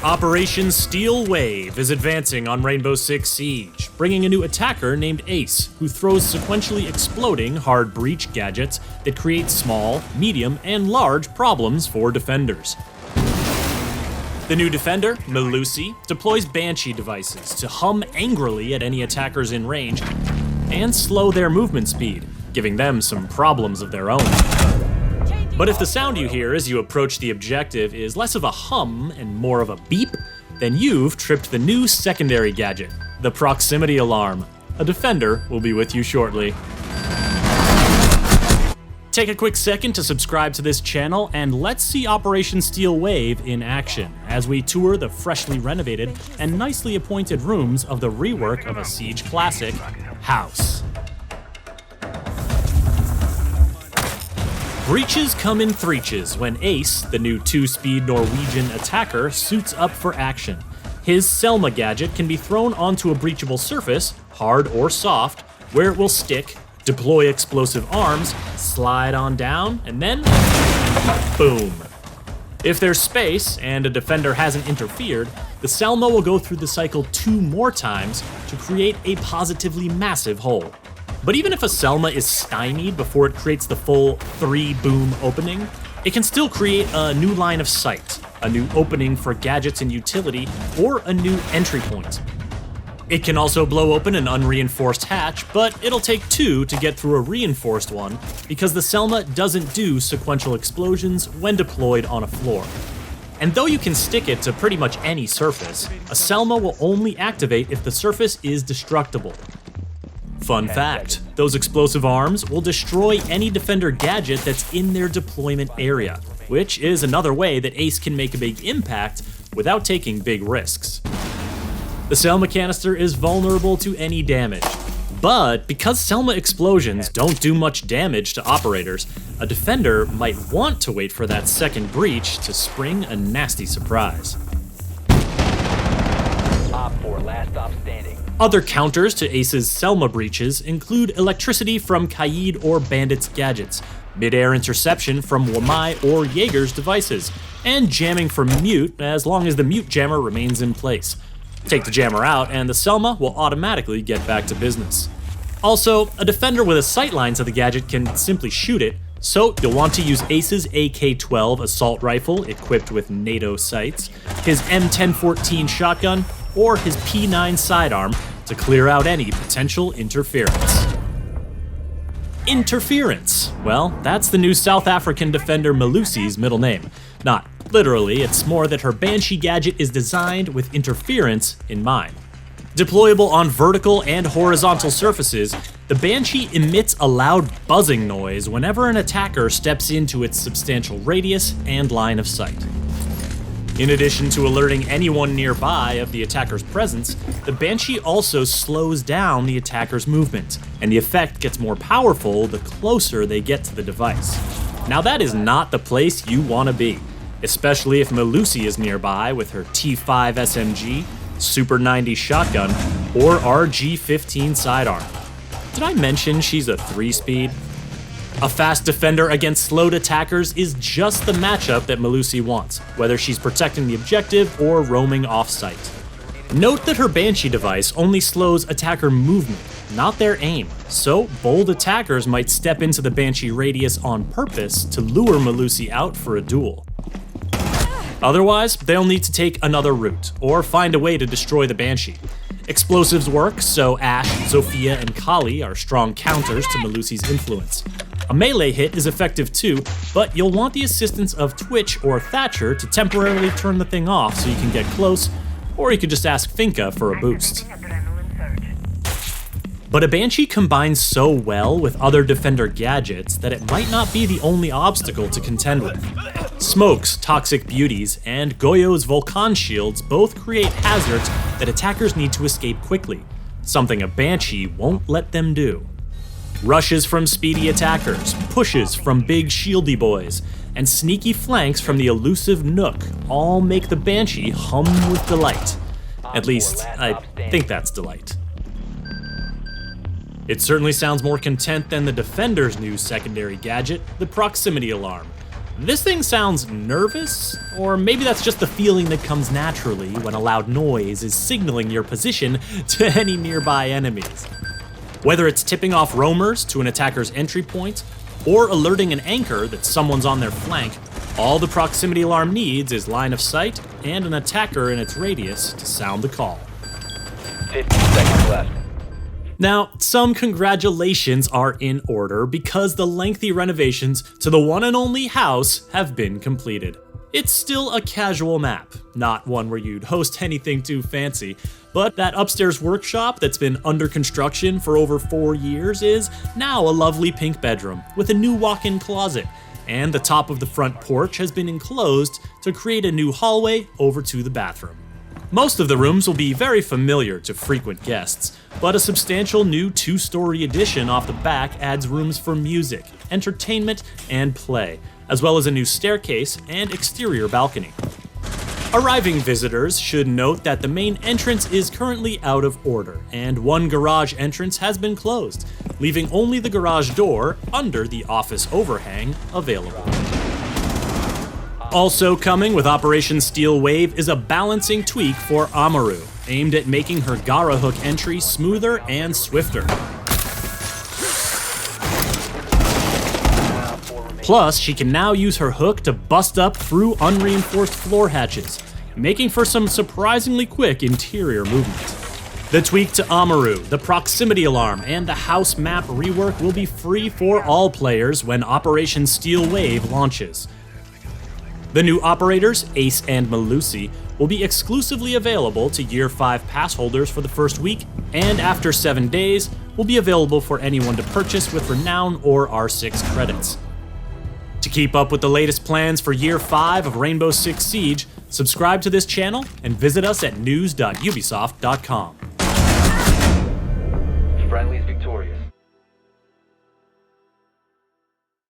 Operation Steel Wave is advancing on Rainbow Six Siege, bringing a new attacker named Ace, who throws sequentially exploding hard breach gadgets that create small, medium, and large problems for defenders. The new defender, Melusi, deploys Banshee devices to hum angrily at any attackers in range and slow their movement speed, giving them some problems of their own. But if the sound you hear as you approach the objective is less of a hum and more of a beep, then you've tripped the new secondary gadget, the proximity alarm. A defender will be with you shortly. Take a quick second to subscribe to this channel, and let's see Operation Steel Wave in action as we tour the freshly renovated and nicely appointed rooms of the rework of a Siege classic, House. Breaches come in threeches when Ace, the new 2-speed Norwegian attacker, suits up for action. His Selma gadget can be thrown onto a breachable surface, hard or soft, where it will stick, deploy explosive arms, slide on down, and then boom. If there's space and a defender hasn't interfered, the Selma will go through the cycle 2 more times to create a positively massive hole. But even if a Selma is stymied before it creates the full 3-boom opening, it can still create a new line of sight, a new opening for gadgets and utility, or a new entry point. It can also blow open an unreinforced hatch, but it'll take 2 to get through a reinforced one because the Selma doesn't do sequential explosions when deployed on a floor. And though you can stick it to pretty much any surface, a Selma will only activate if the surface is destructible. Fun fact, those explosive arms will destroy any defender gadget that's in their deployment area, which is another way that Ace can make a big impact without taking big risks. The Selma canister is vulnerable to any damage, but because Selma explosions don't do much damage to operators, a defender might want to wait for that second breach to spring a nasty surprise. Op 4, last stop standing. Other counters to Ace's Selma breaches include electricity from Kaid or Bandit's gadgets, mid-air interception from Wamai or Jaeger's devices, and jamming from Mute as long as the Mute jammer remains in place. Take the jammer out and the Selma will automatically get back to business. Also, a defender with a sightline to the gadget can simply shoot it, so you'll want to use Ace's AK-12 assault rifle equipped with NATO sights, his M1014 shotgun, or his P9 sidearm to clear out any potential interference. Interference. Well, that's the new South African defender Melusi's middle name. Not literally, it's more that her Banshee gadget is designed with interference in mind. Deployable on vertical and horizontal surfaces, the Banshee emits a loud buzzing noise whenever an attacker steps into its substantial radius and line of sight. In addition to alerting anyone nearby of the attacker's presence, the Banshee also slows down the attacker's movement, and the effect gets more powerful the closer they get to the device. Now that is not the place you want to be, especially if Melusi is nearby with her T5 SMG, Super 90 shotgun, or RG-15 sidearm. Did I mention she's a 3-speed? A fast defender against slowed attackers is just the matchup that Melusi wants, whether she's protecting the objective or roaming off-site. Note that her Banshee device only slows attacker movement, not their aim, so bold attackers might step into the Banshee radius on purpose to lure Melusi out for a duel. Otherwise, they'll need to take another route, or find a way to destroy the Banshee. Explosives work, so Ash, Zofia, and Kali are strong counters to Melusi's influence. A melee hit is effective too, but you'll want the assistance of Twitch or Thatcher to temporarily turn the thing off so you can get close, or you could just ask Finka for a boost. But a Banshee combines so well with other defender gadgets that it might not be the only obstacle to contend with. Smoke's Toxic Beauties and Goyo's Volcan Shields both create hazards that attackers need to escape quickly, something a Banshee won't let them do. Rushes from speedy attackers, pushes from big shieldy boys, and sneaky flanks from the elusive Nook all make the Banshee hum with delight. At least, I think that's delight. It certainly sounds more content than the Defender's new secondary gadget, the proximity alarm. This thing sounds nervous, or maybe that's just the feeling that comes naturally when a loud noise is signaling your position to any nearby enemies. Whether it's tipping off roamers to an attacker's entry point, or alerting an anchor that someone's on their flank, all the proximity alarm needs is line of sight and an attacker in its radius to sound the call. 50 seconds left. Now, some congratulations are in order because the lengthy renovations to the one and only house have been completed. It's still a casual map, not one where you'd host anything too fancy, but that upstairs workshop that's been under construction for over 4 years is now a lovely pink bedroom with a new walk-in closet, and the top of the front porch has been enclosed to create a new hallway over to the bathroom. Most of the rooms will be very familiar to frequent guests, but a substantial new 2-story addition off the back adds rooms for music, entertainment, and play, as well as a new staircase and exterior balcony. Arriving visitors should note that the main entrance is currently out of order, and one garage entrance has been closed, leaving only the garage door under the office overhang available. Also coming with Operation Steel Wave is a balancing tweak for Amaru, aimed at making her Gara hook entry smoother and swifter. Plus, she can now use her hook to bust up through unreinforced floor hatches, making for some surprisingly quick interior movement. The tweak to Amaru, the proximity alarm, and the house map rework will be free for all players when Operation Steel Wave launches. The new operators, Ace and Melusi, will be exclusively available to Year 5 pass holders for the first week, and after 7 days, will be available for anyone to purchase with Renown or R6 credits. To keep up with the latest plans for Year 5 of Rainbow Six Siege, subscribe to this channel and visit us at news.ubisoft.com. Friendly's victorious.